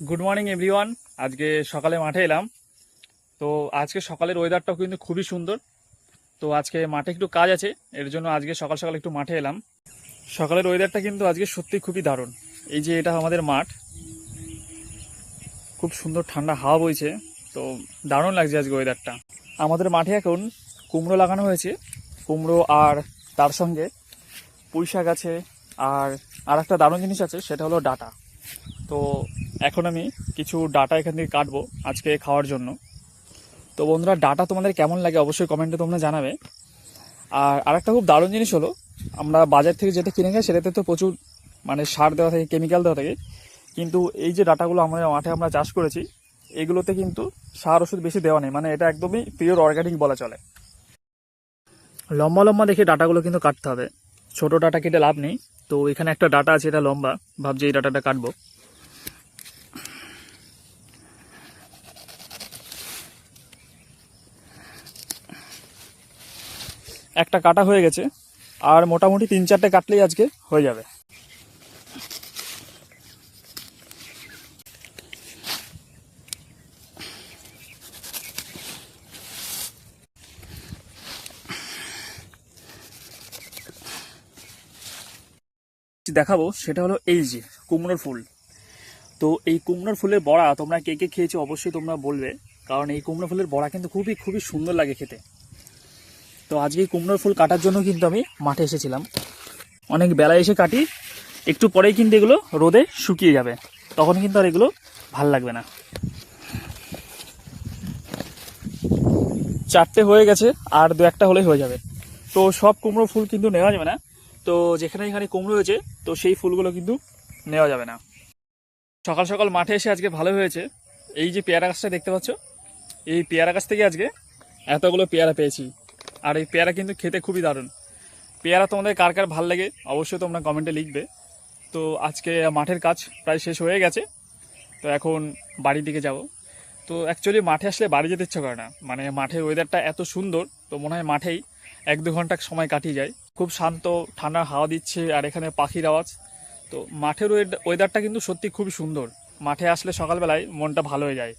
Good morning everyone. আজকে সকালে মাঠে এলাম। তো আজকে সকালের ওয়েদারটাও কিন্তু খুবই সুন্দর। তো আজকে মাঠে একটু কাজ আছে, এর জন্য আজকে সকাল সকাল একটু মাঠে এলাম। সকালের ওয়েদারটা কিন্তু আজকে সত্যি খুবই দারুণ। এই যে এটা আমাদের মাঠ, খুব সুন্দর ঠান্ডা হাওয়া বইছে। তো দারুণ লাগছে আজকে ওয়েদারটা। আমাদের মাঠে এখন কুমড়ো লাগানো হয়েছে, কুমড়ো আর তার সঙ্গে পুঁই শাক আছে। আর আর একটা দারুণ জিনিস আছে, সেটা হলো ডাঁটা। তো এখন আমি কিছু ডাঁটা এখান থেকে কাটবো আজকে খাওয়ার জন্য। তো বন্ধুরা, ডাটা তোমাদের কেমন লাগে অবশ্যই কমেন্টে তোমরা জানাবে। আর আরেকটা খুব দারুণ জিনিস হলো, আমরা বাজার থেকে যেটা কিনে খাই সেটাতে তো প্রচুর সার দেওয়া থাকে, কেমিক্যাল দেওয়া থাকে। কিন্তু এই যে ডাটাগুলো আমাদের মাঠে আমরা চাষ করেছি, এগুলোতে কিন্তু সার ওষুধ বেশি দেওয়া নেই, এটা একদমই পিওর অর্গানিক বলা চলে। লম্বা লম্বা দেখে ডাটাগুলো কিন্তু কাটতে হবে, ছোট ডাটা কেটে লাভ নেই। তো এখানে একটা ডাটা আছে, এটা লম্বা, ভাবছি এই ডাটাটা কাটবো। একটা কাটা হয়ে গেছে, আর মোটামুটি 3-4টে কাটলেই আজকে হয়ে যাবে। দেখাবো সেটা হলো এই যে কুমড়োর ফুল। তো এই কুমড়োর ফুলের বড়া তোমরা কে কে খেয়েছো অবশ্যই তোমরা বলবে, কারণ এই কুমড়ো ফুলের বড়া কিন্তু খুবই খুবই সুন্দর লাগে খেতে। তো আজকে এই কুমড়োর ফুল কাটার জন্য কিন্তু আমি মাঠে এসেছিলাম। অনেক বেলায় এসে কাটি, একটু পরেই কিন্তু এগুলো রোদে শুকিয়ে যাবে, তখন কিন্তু আর এগুলো ভাল লাগবে না। 4টে হয়ে গেছে, আর 2-1টা হলেই হয়ে যাবে। তো সব কুমড়ো ফুল কিন্তু নেওয়া যাবে না, তো যেখানে যেখানে কুমড়ো হয়েছে তো সেই ফুলগুলো কিন্তু নেওয়া যাবে না। সকাল সকাল মাঠে এসে আজকে ভালো হয়েছে। এই যে পেয়ারা গাছটা দেখতে পাচ্ছ, এই পেয়ারা গাছ থেকে আজকে এতগুলো পেয়ারা পেয়েছি। আর এই পেয়ারা কিন্তু খেতে খুবই দারুণ। পেয়ারা তোমাদের কার কার ভালো লাগে অবশ্যই তোমরা কমেন্টে লিখবে। তো আজকে মাঠের কাজ প্রায় শেষ হয়ে গেছে, তো এখন বাড়ির দিকে যাব। তো অ্যাকচুয়ালি মাঠে আসলে বাড়ি যেতে ইচ্ছা করে না, মাঠের ওয়েদারটা এত সুন্দর, তো মনে হয় মাঠেই 1-2 ঘন্টা সময় কাটিয়ে যায়। খুব শান্ত, ঠান্ডা হাওয়া দিচ্ছে, আর এখানে পাখির আওয়াজ। তো মাঠের ওয়েদারটা কিন্তু সত্যি খুবই সুন্দর। মাঠে আসলে সকালবেলায় মনটা ভালো হয়ে যায়।